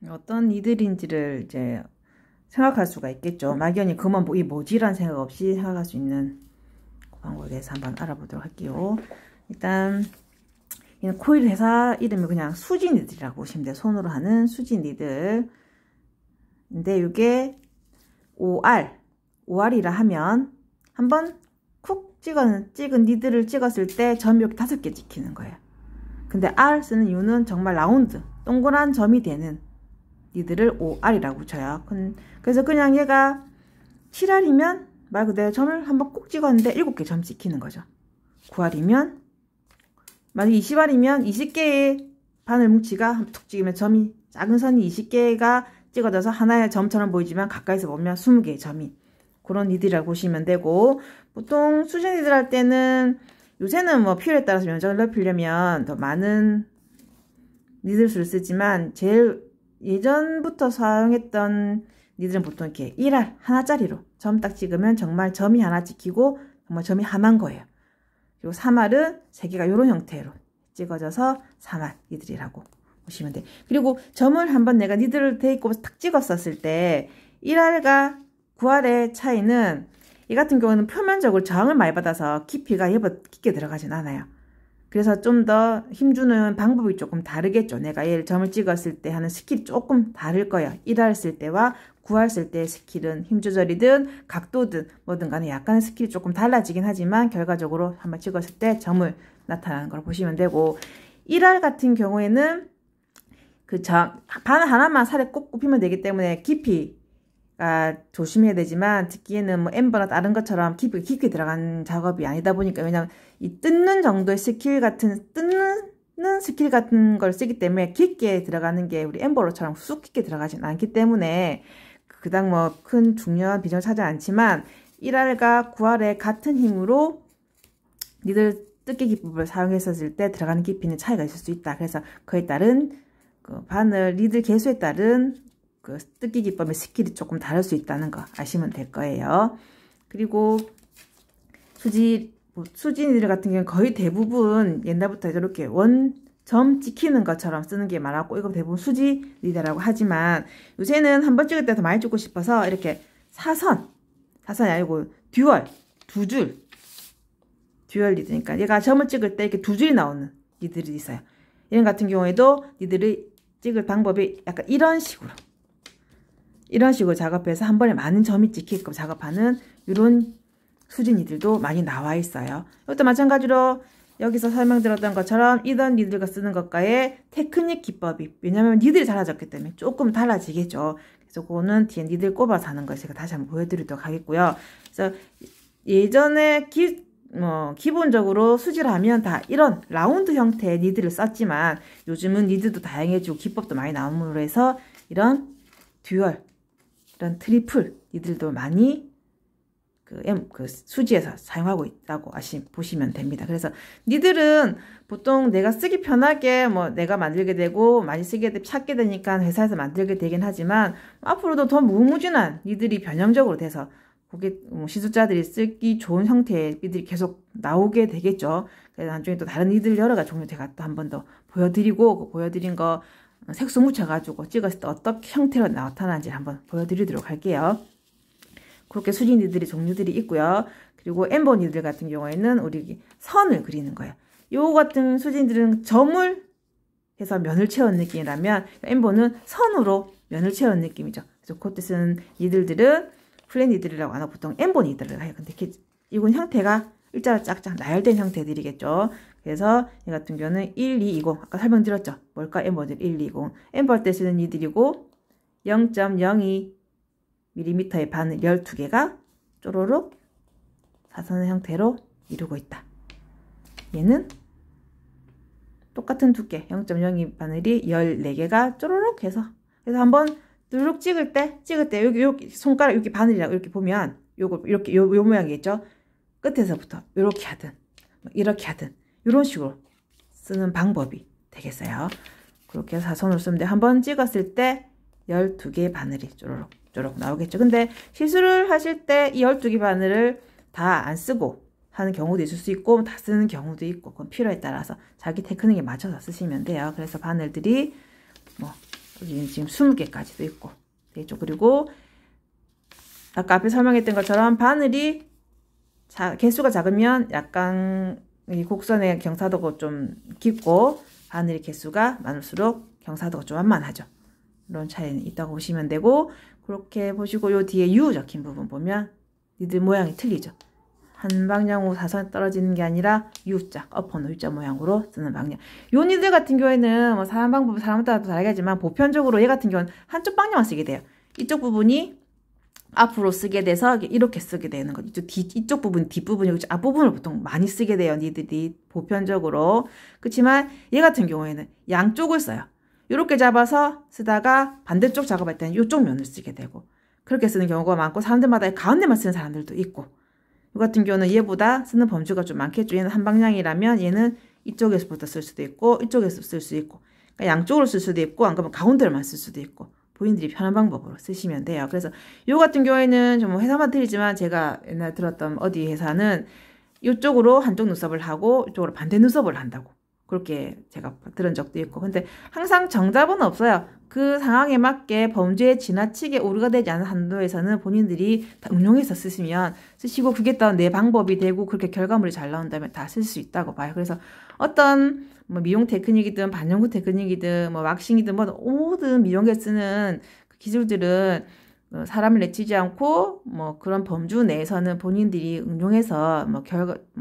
어떤 니들인지를 이제 생각할 수가 있겠죠. 막연히 그만 이 뭐지란 생각 없이 생각할 수 있는 그 방법에 대해서 한번 알아보도록 할게요. 일단 코일 회사 이름이 그냥 수지 니들이라고 보시면 돼요. 손으로 하는 수지 니들. 근데 이게 OR이라 하면 한번 쿡 찍은 니들을 찍었을 때 점이 이렇게 5개 찍히는 거예요. 근데 R 쓰는 이유는 정말 라운드, 동그란 점이 되는 니들을 OR이라고 붙여요. 그래서 그냥 얘가 7R이면 말 그대로 점을 한번 꼭 찍었는데 7개 점 찍히는 거죠. 9R이면 만약 20R이면 20개의 바늘 뭉치가 툭 찍으면 점이 작은 선이 20개가 찍어져서 하나의 점처럼 보이지만 가까이서 보면 20개의 점이 그런 니들이라고 보시면 되고, 보통 수제 니들 할 때는 요새는 뭐 필요에 따라서 면적을 넓히려면 더 많은 니들 수를 쓰지만 제일 예전부터 사용했던 니들은 보통 이렇게 1R 하나짜리로 점 딱 찍으면 정말 점이 하나 찍히고 정말 점이 하나인 거예요. 그리고 3R은 3개가 이런 형태로 찍어져서 3R 니들이라고 보시면 돼. 그리고 점을 한번 내가 니들을 대입고 탁 찍었었을 때 1R과 9R의 차이는 이 같은 경우는 표면적으로 저항을 많이 받아서 깊이가 얘보다 깊게 들어가진 않아요. 그래서 좀 더 힘주는 방법이 조금 다르겠죠. 내가 얘를 점을 찍었을 때 하는 스킬이 조금 다를 거예요. 1R 쓸 때와 9R 쓸 때의 스킬은 힘 조절이든 각도든 뭐든 간에 약간의 스킬이 조금 달라지긴 하지만 결과적으로 한번 찍었을 때 점을 나타나는 걸 보시면 되고, 1R 같은 경우에는 바늘 하나만 살에 꼭 꼽히면 되기 때문에 깊이가 조심해야 되지만, 듣기에는 뭐 엠버나 다른 것처럼 깊게 들어간 작업이 아니다 보니까, 왜냐면 이 뜯는 정도의 스킬 같은 걸 쓰기 때문에 깊게 들어가는 게 우리 엠버로처럼 쑥 깊게 들어가진 않기 때문에 그닥 뭐 큰 중요한 비중을 차지 않지만 1R과 9R의 같은 힘으로 니들 뜯기 기법을 사용했었을 때 들어가는 깊이는 차이가 있을 수 있다. 그래서 그에 따른 그 바늘 니들 개수에 따른 그 뜯기 기법의 스킬이 조금 다를 수 있다는 거 아시면 될 거예요. 그리고 수지 니들 같은 경우는 거의 대부분 옛날부터 이렇게 점 찍히는 것처럼 쓰는 게 많았고, 이거 대부분 수지 니들이라고 하지만 요새는 한번 찍을 때 더 많이 찍고 싶어서 이렇게 사선이 아니고 듀얼 니들이니까 얘가 점을 찍을 때 이렇게 2줄이 나오는 니들이 있어요. 이런 같은 경우에도 니들이 찍을 방법이 약간 이런 식으로 작업해서 한 번에 많은 점이 찍히게끔 작업하는 이런 수지 니들도 많이 나와 있어요. 이것도 마찬가지로 여기서 설명드렸던 것처럼 이런 니들과 쓰는 것과의 테크닉 기법이, 왜냐면 니들이 달라졌기 때문에 조금 달라지겠죠. 그래서 그거는 뒤에 니들 꼽아서 하는 걸 제가 다시 한번 보여드리도록 하겠고요. 그래서 예전에 기본적으로 수지를 하면 다 이런 라운드 형태의 니들을 썼지만 요즘은 니들도 다양해지고 기법도 많이 나옴으로 해서 이런 듀얼, 이런 트리플 니들도 많이 그 수지에서 사용하고 있다고 보시면 됩니다. 그래서 니들은 보통 내가 쓰기 편하게 뭐 내가 만들게 되고 많이 찾게 되니까 회사에서 만들게 되긴 하지만 앞으로도 더 무궁무진한 니들이 변형적으로 돼서 시술자들이 쓰기 좋은 형태의 니들이 계속 나오게 되겠죠. 그래서 나중에 또 다른 니들 여러 가지 종류 제가 또 한 번 더 보여드리고, 보여드린 거 색소 묻혀가지고 찍었을 때 어떻게 형태로 나타나는지 한번 보여드리도록 할게요. 그렇게 수지 니들이 종류들이 있고요. 그리고 엠버 니들 같은 경우에는 우리 선을 그리는 거예요. 요 같은 수지들은 점을 해서 면을 채운 느낌이라면 엠버는 선으로 면을 채운 느낌이죠. 그래서 그때 쓰는 니들들은 플랫 니들이라고 안 하고 보통 엠버 니들을 해요. 근데 이건 형태가 일자로 짝짝 나열된 형태들이겠죠. 그래서 이 같은 경우는 1220 아까 설명드렸죠. 뭘까? 엠버들 1220 엠버 할 때 쓰는 니들이고 0.02mm의 바늘 12개가 쪼로록 사선의 형태로 이루고 있다. 얘는 똑같은 두께 0.02 바늘이 14개가 쪼로록 해서, 그래서 한번 누룩 찍을 때 여기 손가락 여기 바늘이라고 이렇게 보면 요거 이렇게 요 모양이겠죠. 끝에서부터 이렇게 하든 이렇게 하든 이런 식으로 쓰는 방법이 되겠어요. 그렇게 해서 사선으로 쓰면 돼. 한번 찍었을 때 12개의 바늘이 쪼록 나오겠죠. 근데 시술을 하실 때 이 12개 바늘을 다 안 쓰고 하는 경우도 있을 수 있고 다 쓰는 경우도 있고, 그건 필요에 따라서 자기 테크닉에 맞춰서 쓰시면 돼요. 그래서 바늘들이 뭐 여기 지금 20개까지도 있고 되겠죠. 그리고 아까 앞에 설명했던 것처럼 바늘이 개수가 작으면 약간 이 곡선의 경사도가 좀 깊고 바늘의 개수가 많을수록 경사도가 좀 완만하죠. 이런 차이는 있다고 보시면 되고, 그렇게 보시고 요 뒤에 U 적힌 부분 보면 니들 모양이 틀리죠. 한 방향으로 사선 떨어지는 게 아니라 U자, 엎어놓은 U자 모양으로 쓰는 방향. 요 니들 같은 경우에는 뭐 사람 방법, 사람 따라 다르겠지만 보편적으로 얘 같은 경우는 한쪽 방향만 쓰게 돼요. 이쪽 부분이 앞으로 쓰게 돼서 이렇게 쓰게 되는 거죠. 이쪽 부분, 뒷부분이고 앞부분을 보통 많이 쓰게 돼요. 니들이 보편적으로. 그렇지만 얘 같은 경우에는 양쪽을 써요. 이렇게 잡아서 쓰다가 반대쪽 작업할 때는 이쪽 면을 쓰게 되고, 그렇게 쓰는 경우가 많고, 사람들마다 가운데만 쓰는 사람들도 있고, 이 같은 경우는 얘보다 쓰는 범주가 좀 많겠죠. 얘는 한 방향이라면 얘는 이쪽에서부터 쓸 수도 있고 이쪽에서 쓸 수 있고, 그러니까 양쪽으로 쓸 수도 있고, 안 그러면 가운데로만 쓸 수도 있고, 본인들이 편한 방법으로 쓰시면 돼요. 그래서 요 같은 경우에는 좀 회사만 틀리지만 제가 옛날에 들었던 어디 회사는 이쪽으로 한쪽 눈썹을 하고 이쪽으로 반대 눈썹을 한다고 그렇게 제가 들은 적도 있고, 근데 항상 정답은 없어요. 그 상황에 맞게 범주에 지나치게 오류가 되지 않은 한도에서는 본인들이 다 응용해서 쓰시고 그게 또 내 방법이 되고 그렇게 결과물이 잘 나온다면 다 쓸 수 있다고 봐요. 그래서 어떤 뭐 미용 테크닉이든 반영구 테크닉이든 뭐 왁싱이든 뭐 모든 미용에 쓰는 그 기술들은 사람을 내치지 않고 뭐 그런 범주 내에서는 본인들이 응용해서 뭐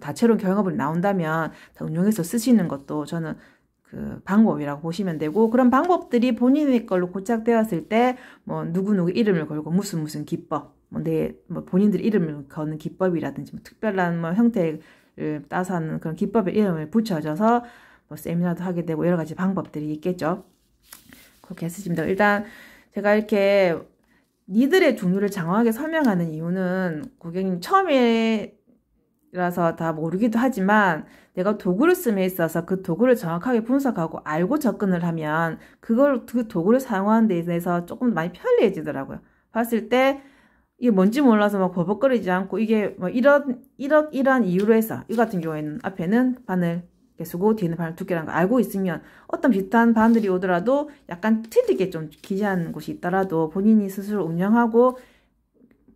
다채로운 결과물이 나온다면 다 응용해서 쓰시는 것도 저는 그 방법이라고 보시면 되고, 그런 방법들이 본인의 걸로 고착되었을 때 뭐 누구누구 이름을 걸고 무슨 기법, 뭐 본인들 이름을 거는 기법이라든지 뭐 특별한 뭐 형태를 따서 하는 그런 기법의 이름을 붙여줘서 뭐 세미나도 하게 되고 여러 가지 방법들이 있겠죠. 그렇게 했습니다. 일단 제가 이렇게 니들의 종류를 장황하게 설명하는 이유는 고객님 처음이라서 다 모르기도 하지만 내가 도구를 씀에 있어서 그 도구를 정확하게 분석하고 알고 접근을 하면 그 도구를 사용하는 데 대해서 조금 많이 편리해지더라고요. 봤을 때 이게 뭔지 몰라서 막 버벅거리지 않고, 이게 뭐 이런 이유로 해서 이 같은 경우에는 앞에는 바늘 개수고 뒤에는 바늘 두께라는 거 알고 있으면 어떤 비슷한 바늘이 오더라도 약간 틀리게 좀 기재하는 곳이 있더라도 본인이 스스로 운영하고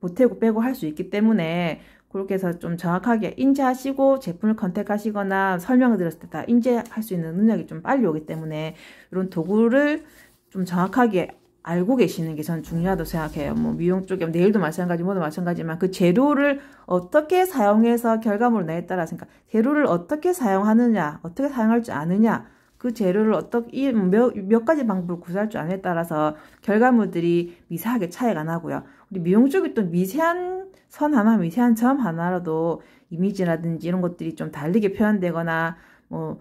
보태고 빼고 할 수 있기 때문에, 그렇게 해서 좀 정확하게 인지하시고 제품을 컨택하시거나 설명을 드렸을 때 다 인지할 수 있는 능력이 좀 빨리 오기 때문에 이런 도구를 좀 정확하게 알고 계시는 게 저는 중요하다고 생각해요. 뭐 미용 쪽에 네일도 마찬가지, 뭐도 마찬가지지만 그 재료를 어떻게 사용해서 결과물을 내에 따라서, 그러니까 재료를 어떻게 사용하느냐, 어떻게 사용할 줄 아느냐, 그 재료를 어떻게 몇 가지 방법을 구사할 줄 아느냐에 따라서 결과물들이 미세하게 차이가 나고요. 우리 미용 쪽이 또 미세한 선 하나, 미세한 점 하나라도 이미지라든지 이런 것들이 좀 다르게 표현되거나 뭐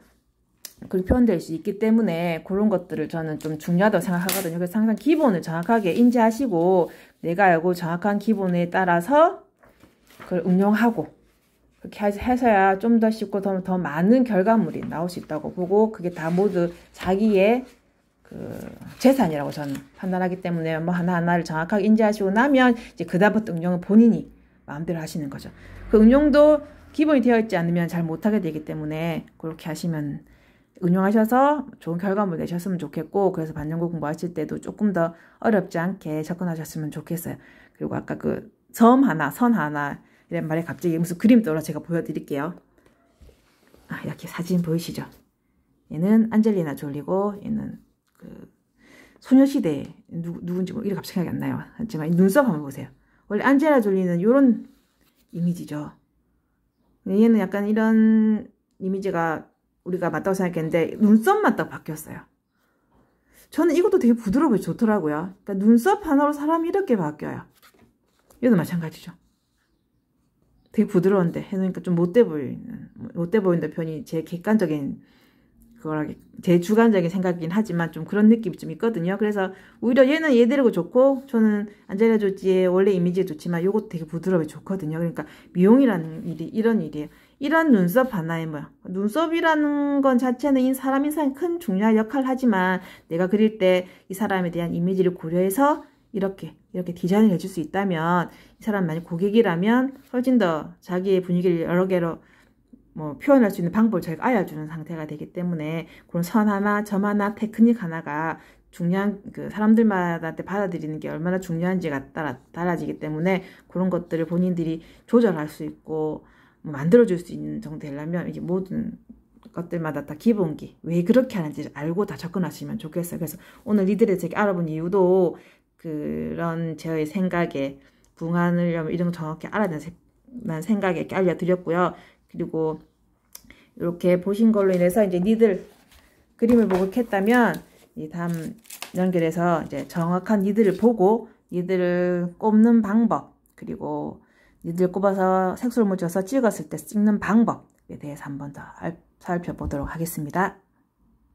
그렇게 표현될 수 있기 때문에 그런 것들을 저는 좀 중요하다고 생각하거든요. 그래서 항상 기본을 정확하게 인지하시고 내가 알고 정확한 기본에 따라서 그걸 응용하고 그렇게 해서야 좀 더 쉽고 더 많은 결과물이 나올 수 있다고 보고, 그게 다 모두 자기의 그 재산이라고 저는 판단하기 때문에 뭐 하나하나를 정확하게 인지하시고 나면 이제 그다음부터 응용은 본인이 마음대로 하시는 거죠. 그 응용도 기본이 되어 있지 않으면 잘 못하게 되기 때문에 그렇게 하시면 응용하셔서 좋은 결과물 내셨으면 좋겠고, 그래서 반영구 공부하실 때도 조금 더 어렵지 않게 접근하셨으면 좋겠어요. 그리고 아까 그 점 하나, 선 하나 이런 말에 갑자기 무슨 그림 떠올라 제가 보여드릴게요. 이렇게 사진 보이시죠? 얘는 안젤리나 졸리고 얘는 그 소녀시대 누군지 이름 갑자기 생각이 안 나요. 하지만 눈썹 한번 보세요. 원래 안젤리나 졸리는 이런 이미지죠. 얘는 약간 이런 이미지가 우리가 맞다고 생각했는데 눈썹만 딱 바뀌었어요. 저는 이것도 되게 부드러워 좋더라고요. 그러니까 눈썹 하나로 사람이 이렇게 바뀌어요. 얘도 마찬가지죠. 되게 부드러운데 해놓으니까 좀 못돼 보인다 편이 제 객관적인 제 주관적인 생각이긴 하지만 좀 그런 느낌이 좀 있거든요. 그래서 오히려 얘는 얘대로 좋고, 저는 안젤리나 졸리의 원래 이미지에 좋지만 요것도 되게 부드러워 좋거든요. 그러니까 미용이라는 일이 이런 일이에요. 이런 눈썹 하나에 눈썹이라는 건 자체는 사람 인상에 큰 중요한 역할을 하지만 내가 그릴 때 이 사람에 대한 이미지를 고려해서 이렇게 디자인을 해줄 수 있다면, 이 사람 만약 고객이라면 훨씬 더 자기의 분위기를 여러 개로 뭐 표현할 수 있는 방법을 저희가 알려주는 상태가 되기 때문에 그런 선 하나, 점 하나, 테크닉 하나가 중요한 그 사람들마다 받아들이는 게 얼마나 중요한지가 달라지기 때문에 그런 것들을 본인들이 조절할 수 있고 뭐 만들어줄 수 있는 정도 되려면 이게 모든 것들마다 다 기본기 왜 그렇게 하는지 알고 다 접근하시면 좋겠어요. 그래서 오늘 니들에 제가 알아본 이유도 그런 저의 생각에 부응하려면 이런 거 정확히 알아낸 생각에 이렇게 알려드렸고요. 그리고 이렇게 보신 걸로 인해서 이제 니들 그림을 보고 이렇게 했다면 이 다음 연결해서 이제 정확한 니들을 보고 니들을 꼽는 방법 그리고 니들 꼽아서 색소를 묻혀서 찍었을 때 찍는 방법에 대해서 한번 더 살펴보도록 하겠습니다.